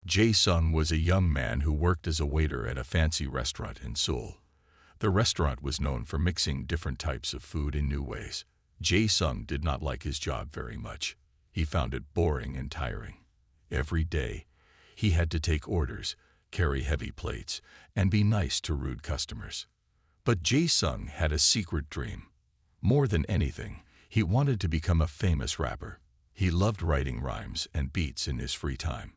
Jae-sung was a young man who worked as a waiter at a fancy restaurant in Seoul. The restaurant was known for mixing different types of food in new ways. Jae-sung did not like his job very much. He found it boring and tiring. Every day, he had to take orders, carry heavy plates, and be nice to rude customers. But Jae-sung had a secret dream. More than anything, he wanted to become a famous rapper. He loved writing rhymes and beats in his free time.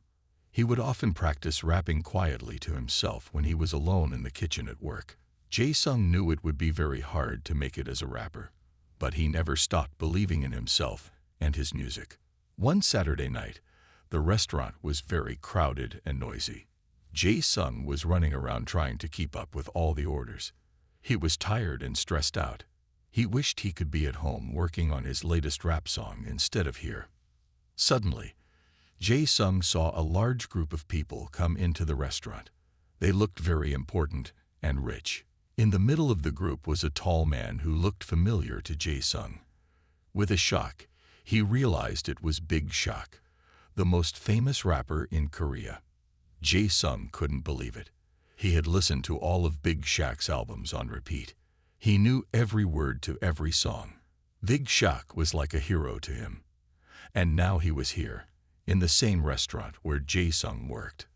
He would often practice rapping quietly to himself when he was alone in the kitchen at work. Jae-sung knew it would be very hard to make it as a rapper, but he never stopped believing in himself and his music. One Saturday night, the restaurant was very crowded and noisy. Jae-sung was running around trying to keep up with all the orders. He was tired and stressed out. He wished he could be at home working on his latest rap song instead of here. Suddenly, Jae-sung saw a large group of people come into the restaurant. They looked very important and rich. In the middle of the group was a tall man who looked familiar to Jae-sung. With a shock, he realized it was Big Shaq, the most famous rapper in Korea. Jae-sung couldn't believe it. He had listened to all of Big Shaq's albums on repeat. He knew every word to every song. Big Shaq was like a hero to him. And now he was here, in the same restaurant where Jae-sung worked.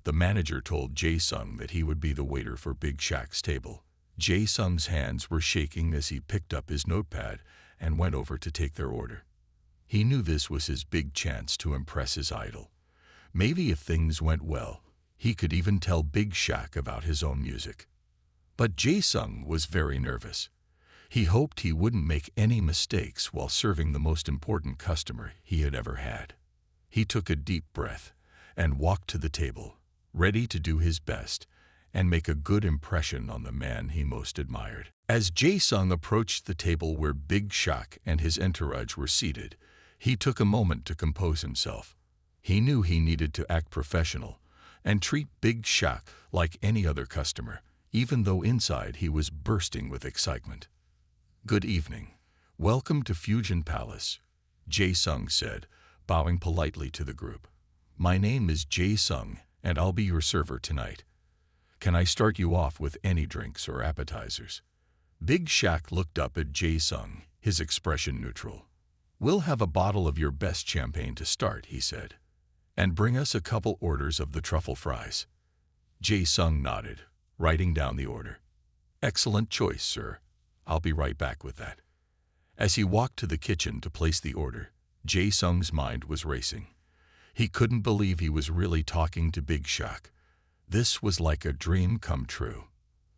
The manager told Jae-sung that he would be the waiter for Big Shaq's table. Jae-sung's hands were shaking as he picked up his notepad and went over to take their order. He knew this was his big chance to impress his idol. Maybe if things went well, he could even tell Big Shaq about his own music. But Jae-sung was very nervous. He hoped he wouldn't make any mistakes while serving the most important customer he had ever had. He took a deep breath and walked to the table, ready to do his best and make a good impression on the man he most admired. As Jae-sung approached the table where Big Shaq and his entourage were seated, he took a moment to compose himself. He knew he needed to act professional and treat Big Shaq like any other customer, even though inside he was bursting with excitement. "Good evening. Welcome to Fusion Palace," Jae-sung said, bowing politely to the group. "My name is Jae-sung, and I'll be your server tonight. Can I start you off with any drinks or appetizers?" Big Shaq looked up at Jae-sung, his expression neutral. "We'll have a bottle of your best champagne to start," he said. "And bring us a couple orders of the truffle fries." Jae-sung nodded, writing down the order. "Excellent choice, sir. I'll be right back with that." As he walked to the kitchen to place the order, Jae-sung's mind was racing. He couldn't believe he was really talking to Big Shaq. This was like a dream come true.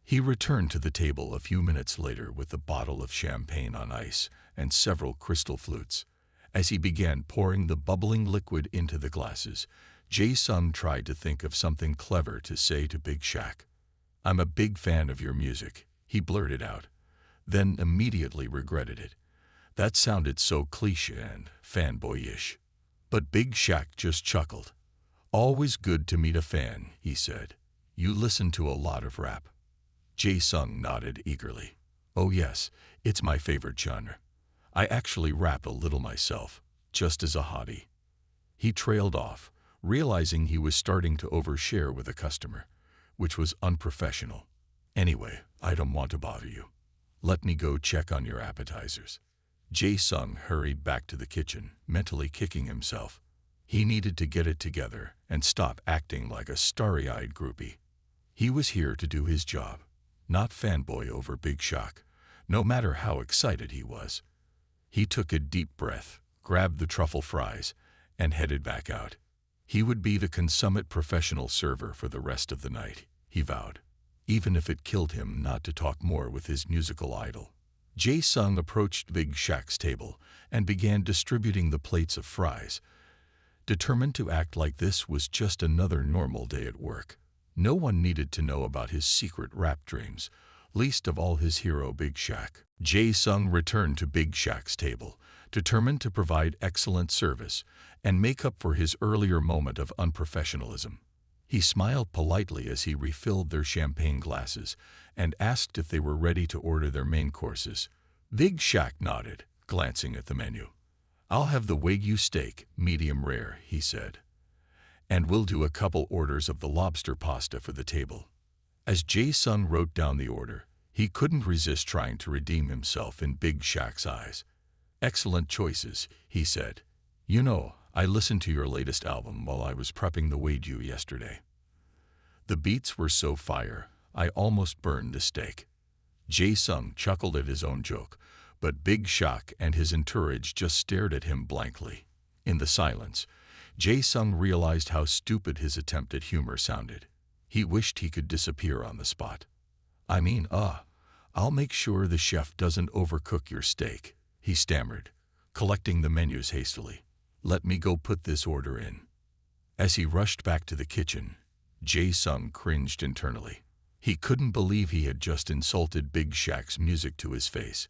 He returned to the table a few minutes later with a bottle of champagne on ice and several crystal flutes. As he began pouring the bubbling liquid into the glasses, Jae-sung tried to think of something clever to say to Big Shaq. "I'm a big fan of your music," he blurted out, then immediately regretted it. That sounded so cliché and fanboyish. But Big Shaq just chuckled. "Always good to meet a fan," he said. "You listen to a lot of rap." Jae-sung nodded eagerly. "Oh yes, it's my favorite genre. I actually rap a little myself, just as a hobby." He trailed off, realizing he was starting to overshare with a customer, which was unprofessional. "Anyway, I don't want to bother you. Let me go check on your appetizers." Jae-sung hurried back to the kitchen, mentally kicking himself. He needed to get it together and stop acting like a starry-eyed groupie. He was here to do his job, not fanboy over Big Shaq, no matter how excited he was. He took a deep breath, grabbed the truffle fries, and headed back out. He would be the consummate professional server for the rest of the night, he vowed, even if it killed him not to talk more with his musical idol. Jae-sung approached Big Shaq's table and began distributing the plates of fries, determined to act like this was just another normal day at work. No one needed to know about his secret rap dreams, least of all his hero Big Shaq. Jae-sung returned to Big Shaq's table, determined to provide excellent service and make up for his earlier moment of unprofessionalism. He smiled politely as he refilled their champagne glasses and asked if they were ready to order their main courses. Big Shaq nodded, glancing at the menu. "I'll have the Wagyu steak, medium rare," he said. And we'll do a couple orders of the lobster pasta for the table. As Jae-sung wrote down the order, he couldn't resist trying to redeem himself in Big Shaq's eyes. Excellent choices, he said. You know, I listened to your latest album while I was prepping the Wagyu yesterday. The beats were so fire, I almost burned the steak. Jae-sung chuckled at his own joke, but Big Shaq and his entourage just stared at him blankly. In the silence, Jae-sung realized how stupid his attempt at humor sounded. He wished he could disappear on the spot. I'll make sure the chef doesn't overcook your steak, he stammered, collecting the menus hastily. Let me go put this order in. As he rushed back to the kitchen, Jae-sung cringed internally. He couldn't believe he had just insulted Big Shaq's music to his face,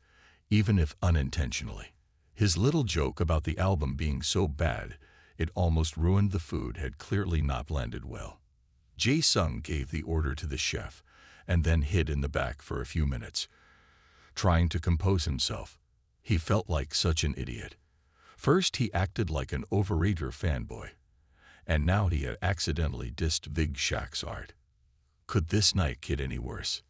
even if unintentionally. His little joke about the album being so bad it almost ruined the food had clearly not landed well. Jae-sung gave the order to the chef and then hid in the back for a few minutes, trying to compose himself. He felt like such an idiot. First he acted like an overeater fanboy, and now he had accidentally dissed Big Shaq's art. Could this night get any worse?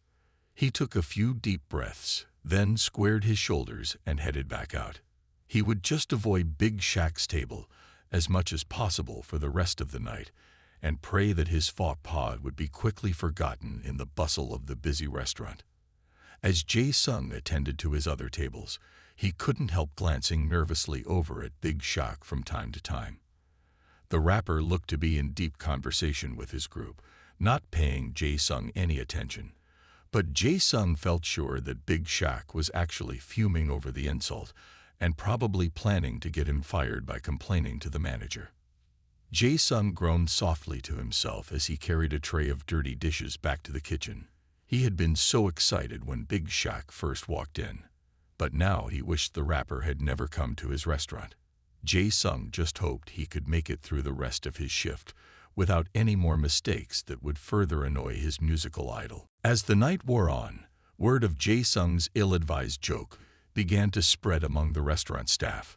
He took a few deep breaths, then squared his shoulders and headed back out. He would just avoid Big Shaq's table as much as possible for the rest of the night, and pray that his faux pas would be quickly forgotten in the bustle of the busy restaurant. As Jae-sung attended to his other tables, he couldn't help glancing nervously over at Big Shaq from time to time. The rapper looked to be in deep conversation with his group, not paying Jae-sung any attention. But Jae-sung felt sure that Big Shaq was actually fuming over the insult and probably planning to get him fired by complaining to the manager. Jae-sung groaned softly to himself as he carried a tray of dirty dishes back to the kitchen. He had been so excited when Big Shaq first walked in, but now he wished the rapper had never come to his restaurant. Jae-sung just hoped he could make it through the rest of his shift without any more mistakes that would further annoy his musical idol. As the night wore on, word of Jae-sung's ill-advised joke began to spread among the restaurant staff.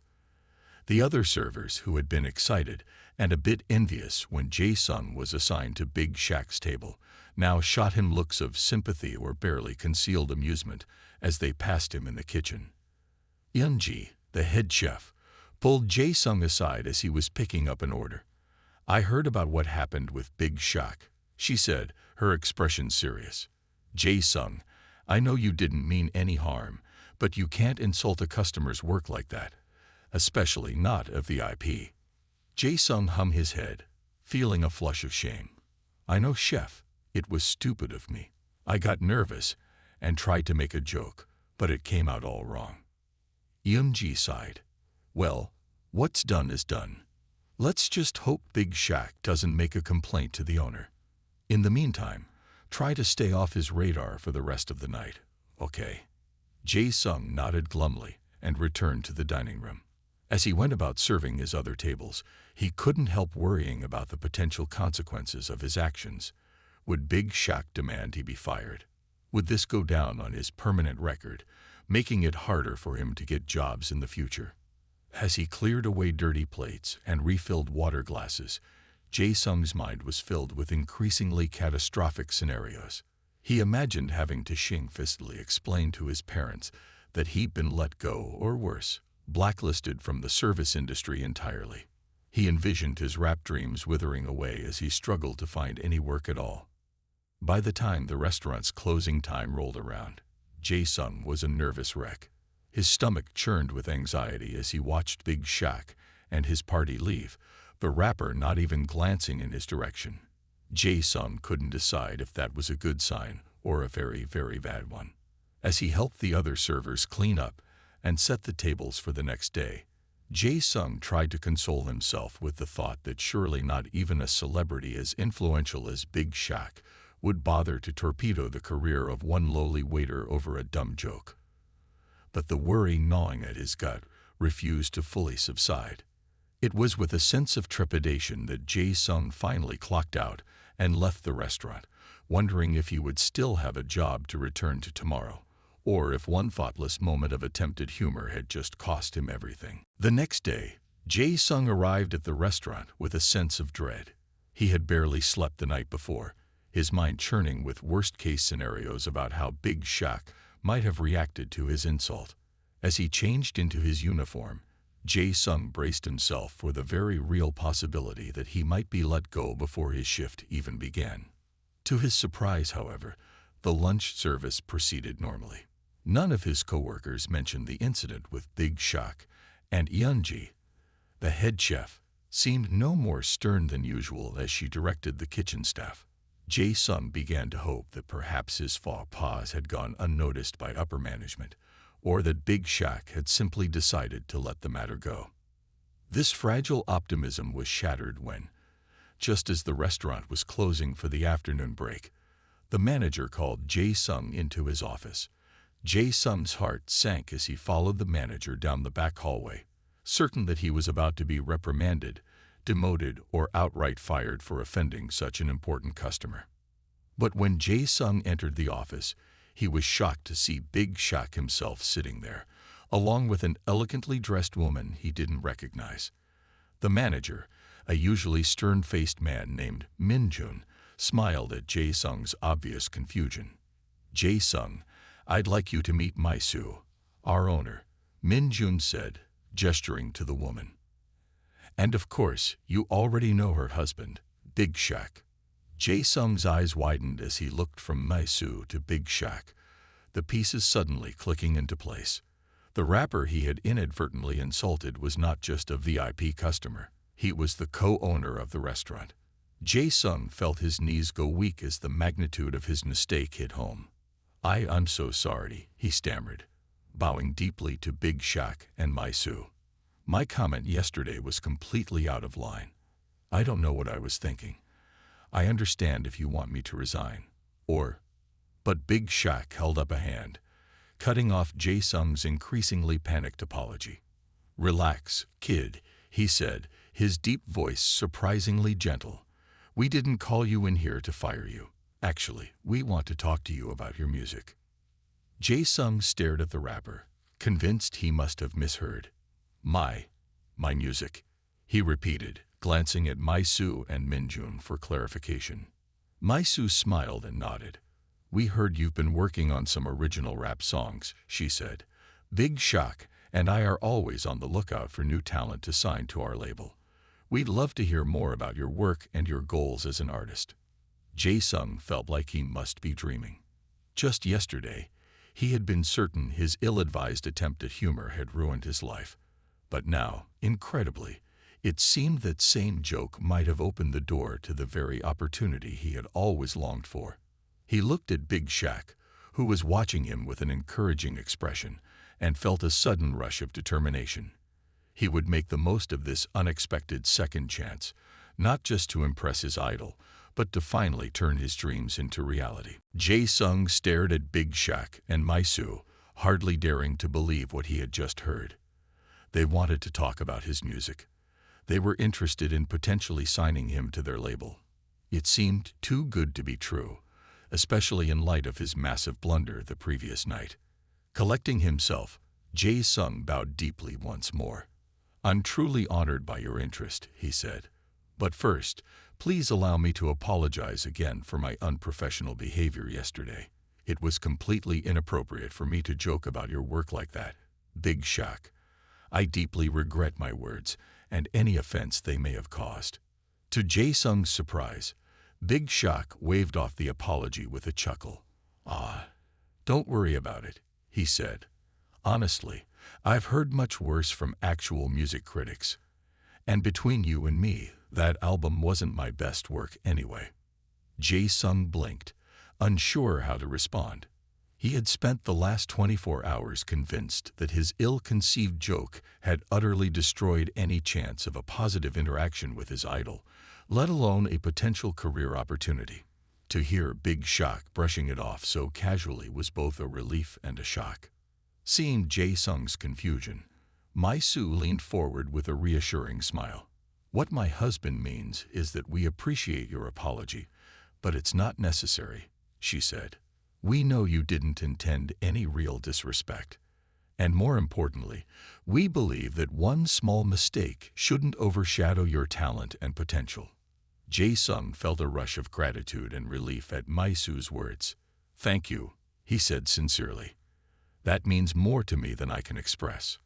The other servers, who had been excited and a bit envious when Jae-sung was assigned to Big Shaq's table, now shot him looks of sympathy or barely concealed amusement as they passed him in the kitchen. Eun-ji, the head chef, pulled Jae-sung aside as he was picking up an order. I heard about what happened with Big Shaq, she said, her expression serious. Jae-sung, I know you didn't mean any harm, but you can't insult a customer's work like that, especially not a VIP. Jae-sung hung his head, feeling a flush of shame. I know, chef, it was stupid of me. I got nervous and tried to make a joke, but it came out all wrong. Eun-ji sighed. Well, what's done is done. Let's just hope Big Shaq doesn't make a complaint to the owner. In the meantime, try to stay off his radar for the rest of the night, okay? Jae-sung nodded glumly and returned to the dining room. As he went about serving his other tables, he couldn't help worrying about the potential consequences of his actions. Would Big Shaq demand he be fired? Would this go down on his permanent record, making it harder for him to get jobs in the future? As he cleared away dirty plates and refilled water glasses, Jae-sung's mind was filled with increasingly catastrophic scenarios. He imagined having to shamefacedly explain to his parents that he'd been let go, or worse, blacklisted from the service industry entirely. He envisioned his rap dreams withering away as he struggled to find any work at all. By the time the restaurant's closing time rolled around, Jae-sung was a nervous wreck. His stomach churned with anxiety as he watched Big Shaq and his party leave, the rapper not even glancing in his direction. Jae-sung couldn't decide if that was a good sign or a very, very bad one. As he helped the other servers clean up and set the tables for the next day, Jae-sung tried to console himself with the thought that surely not even a celebrity as influential as Big Shaq would bother to torpedo the career of one lowly waiter over a dumb joke. But the worry gnawing at his gut refused to fully subside. It was with a sense of trepidation that Jae-sung finally clocked out and left the restaurant, wondering if he would still have a job to return to tomorrow, or if one thoughtless moment of attempted humor had just cost him everything. The next day, Jae-sung arrived at the restaurant with a sense of dread. He had barely slept the night before, his mind churning with worst-case scenarios about how Big Shaq might have reacted to his insult. As he changed into his uniform, Jae-sung braced himself for the very real possibility that he might be let go before his shift even began. To his surprise, however, the lunch service proceeded normally. None of his coworkers mentioned the incident with Big Shaq, and Yeonji, the head chef, seemed no more stern than usual as she directed the kitchen staff. Jae-sung began to hope that perhaps his faux pas had gone unnoticed by upper management, or that Big Shaq had simply decided to let the matter go. This fragile optimism was shattered when, just as the restaurant was closing for the afternoon break, the manager called Jae-sung into his office. Jae-sung's heart sank as he followed the manager down the back hallway, certain that he was about to be reprimanded, demoted, or outright fired for offending such an important customer. But when Jae-sung entered the office, he was shocked to see Big Shaq himself sitting there, along with an elegantly dressed woman he didn't recognize. The manager, a usually stern-faced man named Min-jun, smiled at Jae-sung's obvious confusion. "Jae-sung, I'd like you to meet My-soo, our owner," Min-jun said, gesturing to the woman. "And of course, you already know her husband, Big Shaq." Jae-sung's eyes widened as he looked from My-soo to Big Shaq, the pieces suddenly clicking into place. The rapper he had inadvertently insulted was not just a VIP customer. He was the co-owner of the restaurant. Jae-sung felt his knees go weak as the magnitude of his mistake hit home. I'm so sorry," he stammered, bowing deeply to Big Shaq and My-soo. "My comment yesterday was completely out of line. I don't know what I was thinking. I understand if you want me to resign. But Big Shaq held up a hand, cutting off Jae-sung's increasingly panicked apology. "Relax, kid," he said, his deep voice surprisingly gentle. "We didn't call you in here to fire you. Actually, we want to talk to you about your music." Jae-sung stared at the rapper, convinced he must have misheard. My music," he repeated, glancing at My-soo and Min-jun for clarification. My-soo smiled and nodded. "We heard you've been working on some original rap songs," she said. "Big Shaq and I are always on the lookout for new talent to sign to our label. We'd love to hear more about your work and your goals as an artist." Jae-sung felt like he must be dreaming. Just yesterday, he had been certain his ill-advised attempt at humor had ruined his life. But now, incredibly, it seemed that same joke might have opened the door to the very opportunity he had always longed for. He looked at Big Shaq, who was watching him with an encouraging expression, and felt a sudden rush of determination. He would make the most of this unexpected second chance, not just to impress his idol, but to finally turn his dreams into reality. Jae-sung stared at Big Shaq and My-soo, hardly daring to believe what he had just heard. They wanted to talk about his music. They were interested in potentially signing him to their label. It seemed too good to be true, especially in light of his massive blunder the previous night. Collecting himself, Jae-sung bowed deeply once more. "I'm truly honored by your interest," he said. "But first, please allow me to apologize again for my unprofessional behavior yesterday. It was completely inappropriate for me to joke about your work like that, Big Shaq. I deeply regret my words and any offense they may have caused." To Jae-sung's surprise, Big Shaq waved off the apology with a chuckle. Don't worry about it," he said. "Honestly, I've heard much worse from actual music critics. And between you and me, that album wasn't my best work anyway." Jae-sung blinked, unsure how to respond. He had spent the last 24 hours convinced that his ill-conceived joke had utterly destroyed any chance of a positive interaction with his idol, let alone a potential career opportunity. To hear Big Shaq brushing it off so casually was both a relief and a shock. Seeing Jae-sung's confusion, My-soo leaned forward with a reassuring smile. "What my husband means is that we appreciate your apology, but it's not necessary," she said. "We know you didn't intend any real disrespect. And more importantly, we believe that one small mistake shouldn't overshadow your talent and potential." Jae-sung felt a rush of gratitude and relief at My-soo's words. "Thank you," he said sincerely. "That means more to me than I can express.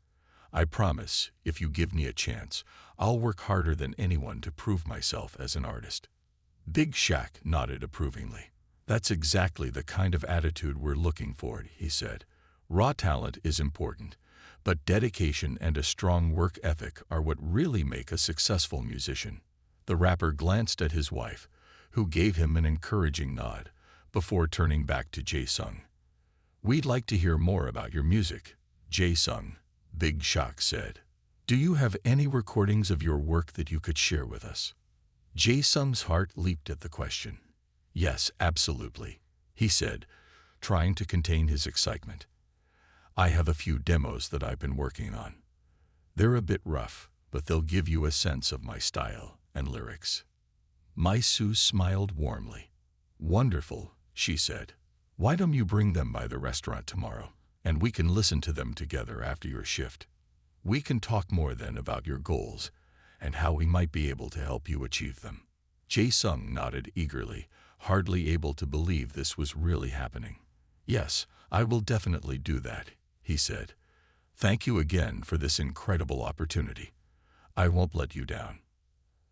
I promise, if you give me a chance, I'll work harder than anyone to prove myself as an artist." Big Shaq nodded approvingly. "That's exactly the kind of attitude we're looking for," he said. "Raw talent is important, but dedication and a strong work ethic are what really make a successful musician." The rapper glanced at his wife, who gave him an encouraging nod, before turning back to Jae-sung. "We'd like to hear more about your music, Jae-sung," Big Shaq said. "Do you have any recordings of your work that you could share with us?" Jae-sung's heart leaped at the question. "Yes, absolutely," he said, trying to contain his excitement. "I have a few demos that I've been working on. They're a bit rough, but they'll give you a sense of my style and lyrics." My-soo smiled warmly. "Wonderful," she said. "Why don't you bring them by the restaurant tomorrow, and we can listen to them together after your shift? We can talk more then about your goals and how we might be able to help you achieve them." Jae-sung nodded eagerly, hardly able to believe this was really happening. "Yes, I will definitely do that," he said. "Thank you again for this incredible opportunity. I won't let you down."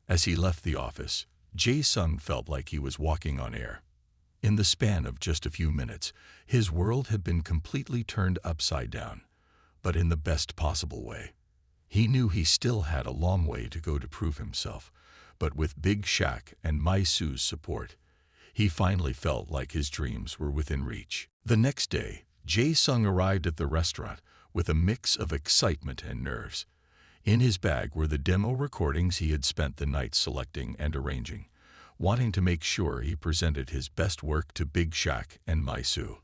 As he left the office, Jae-sung felt like he was walking on air. In the span of just a few minutes, his world had been completely turned upside down, but in the best possible way. He knew he still had a long way to go to prove himself, but with Big Shaq and My-soo's support, he finally felt like his dreams were within reach. The next day, Jae-sung arrived at the restaurant with a mix of excitement and nerves. In his bag were the demo recordings he had spent the night selecting and arranging, wanting to make sure he presented his best work to Big Shaq and My-soo.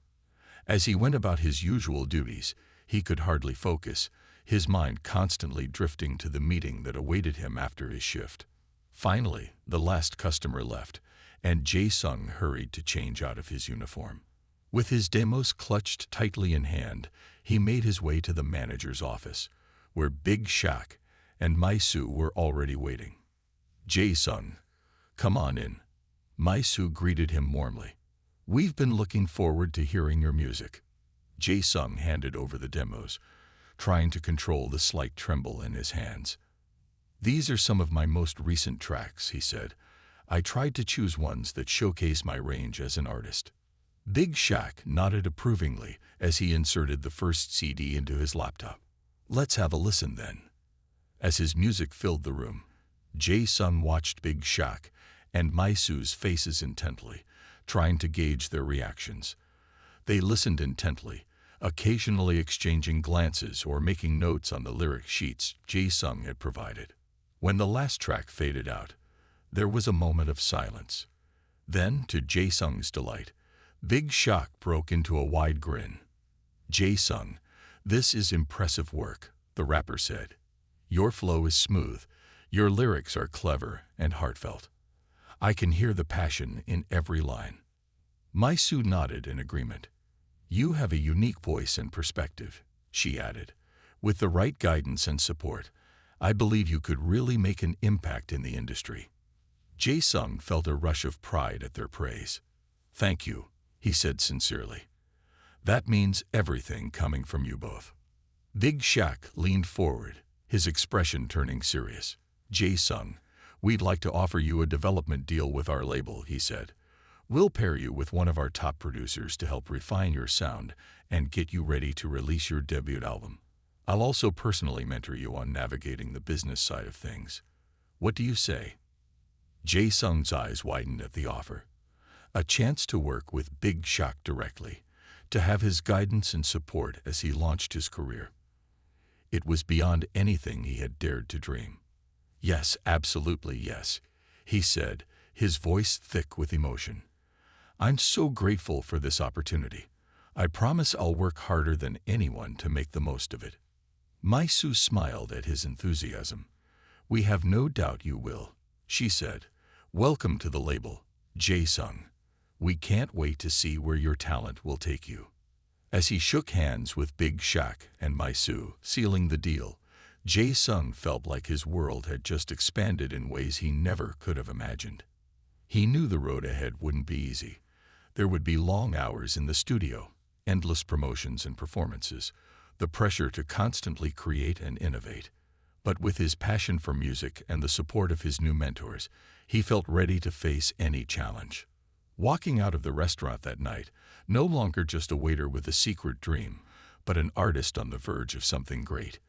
As he went about his usual duties, he could hardly focus, his mind constantly drifting to the meeting that awaited him after his shift. Finally, the last customer left, and Jae-sung hurried to change out of his uniform. With his demos clutched tightly in hand, he made his way to the manager's office, where Big Shaq and My-soo were already waiting. "Jae-sung, come on in." My-soo greeted him warmly. "We've been looking forward to hearing your music." Jae-sung handed over the demos, trying to control the slight tremble in his hands. "These are some of my most recent tracks," he said. "I tried to choose ones that showcase my range as an artist." Big Shaq nodded approvingly as he inserted the first CD into his laptop. "Let's have a listen then." As his music filled the room, Jae-sung watched Big Shaq and My-soo's faces intently, trying to gauge their reactions. They listened intently, occasionally exchanging glances or making notes on the lyric sheets Jae-sung had provided. When the last track faded out, there was a moment of silence. Then, to Jae-sung's delight, Big Shaq broke into a wide grin. "Jae-sung, this is impressive work," the rapper said. "Your flow is smooth, your lyrics are clever and heartfelt. I can hear the passion in every line." My-soo nodded in agreement. "You have a unique voice and perspective," she added. "With the right guidance and support, I believe you could really make an impact in the industry." Jae-sung felt a rush of pride at their praise. "Thank you," he said sincerely. "That means everything coming from you both." Big Shaq leaned forward, his expression turning serious. "Jae-sung, we'd like to offer you a development deal with our label," he said. "We'll pair you with one of our top producers to help refine your sound and get you ready to release your debut album. I'll also personally mentor you on navigating the business side of things. What do you say?" Jae-sung's eyes widened at the offer. A chance to work with Big Shaq directly, to have his guidance and support as he launched his career. It was beyond anything he had dared to dream. "Yes, absolutely yes," he said, his voice thick with emotion. "I'm so grateful for this opportunity. I promise I'll work harder than anyone to make the most of it." My-soo smiled at his enthusiasm. "We have no doubt you will," she said. "Welcome to the label, Jae-sung. We can't wait to see where your talent will take you." As he shook hands with Big Shaq and My-soo, sealing the deal, Jae-sung felt like his world had just expanded in ways he never could have imagined. He knew the road ahead wouldn't be easy. There would be long hours in the studio, endless promotions and performances, the pressure to constantly create and innovate. But with his passion for music and the support of his new mentors, he felt ready to face any challenge. Walking out of the restaurant that night, no longer just a waiter with a secret dream, but an artist on the verge of something great,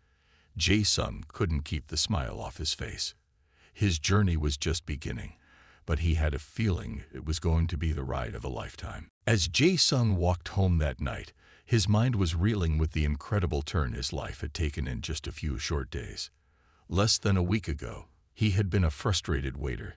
Jae-sung couldn't keep the smile off his face. His journey was just beginning, but he had a feeling it was going to be the ride of a lifetime. As Jae-sung walked home that night, his mind was reeling with the incredible turn his life had taken in just a few short days. Less than a week ago, he had been a frustrated waiter,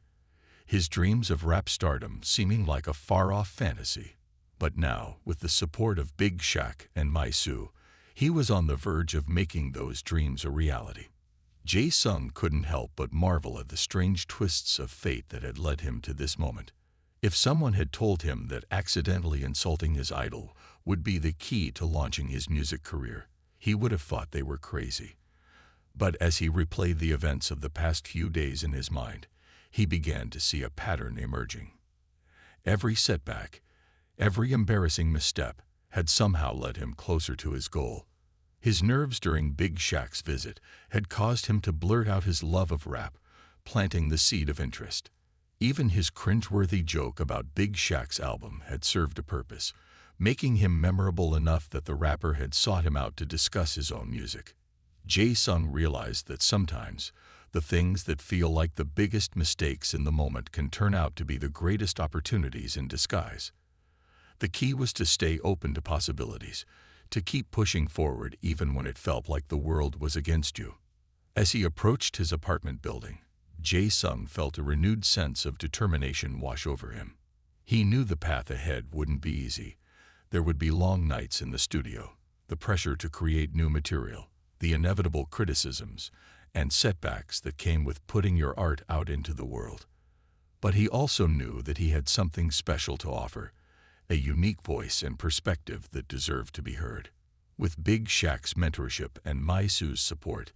his dreams of rap stardom seeming like a far-off fantasy. But now, with the support of Big Shaq and Mai-soo, he was on the verge of making those dreams a reality. Jae-sung couldn't help but marvel at the strange twists of fate that had led him to this moment. If someone had told him that accidentally insulting his idol would be the key to launching his music career, he would have thought they were crazy. But as he replayed the events of the past few days in his mind, he began to see a pattern emerging. Every setback, every embarrassing misstep had somehow led him closer to his goal. His nerves during Big Shaq's visit had caused him to blurt out his love of rap, planting the seed of interest. Even his cringeworthy joke about Big Shaq's album had served a purpose, making him memorable enough that the rapper had sought him out to discuss his own music. Jae-sung realized that sometimes the things that feel like the biggest mistakes in the moment can turn out to be the greatest opportunities in disguise. The key was to stay open to possibilities, to keep pushing forward even when it felt like the world was against you. As he approached his apartment building, Jae-sung felt a renewed sense of determination wash over him. He knew the path ahead wouldn't be easy. There would be long nights in the studio, the pressure to create new material, the inevitable criticisms and setbacks that came with putting your art out into the world. But he also knew that he had something special to offer, a unique voice and perspective that deserved to be heard. With Big Shaq's mentorship and Mai-soo's support,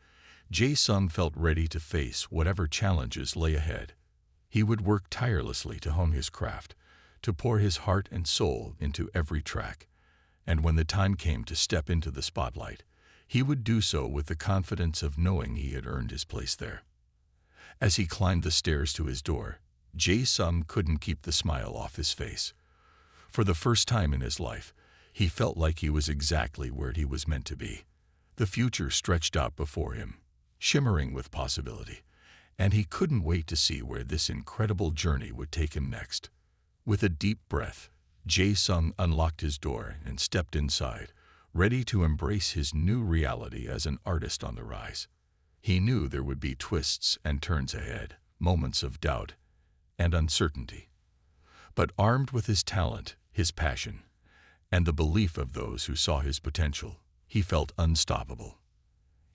Jae-sung felt ready to face whatever challenges lay ahead. He would work tirelessly to hone his craft, to pour his heart and soul into every track, and when the time came to step into the spotlight, he would do so with the confidence of knowing he had earned his place there. As he climbed the stairs to his door, Jae-sung couldn't keep the smile off his face. For the first time in his life, he felt like he was exactly where he was meant to be. The future stretched out before him, shimmering with possibility, and he couldn't wait to see where this incredible journey would take him next. With a deep breath, Jae-sung unlocked his door and stepped inside, ready to embrace his new reality as an artist on the rise. He knew there would be twists and turns ahead, moments of doubt and uncertainty. But armed with his talent, his passion, and the belief of those who saw his potential, he felt unstoppable.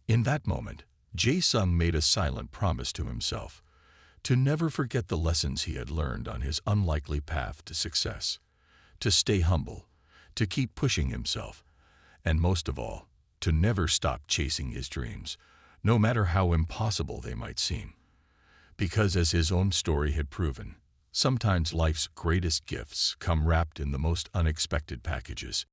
In that moment, Jae-sung made a silent promise to himself to never forget the lessons he had learned on his unlikely path to success, to stay humble, to keep pushing himself, and most of all, to never stop chasing his dreams, no matter how impossible they might seem. Because as his own story had proven, sometimes life's greatest gifts come wrapped in the most unexpected packages.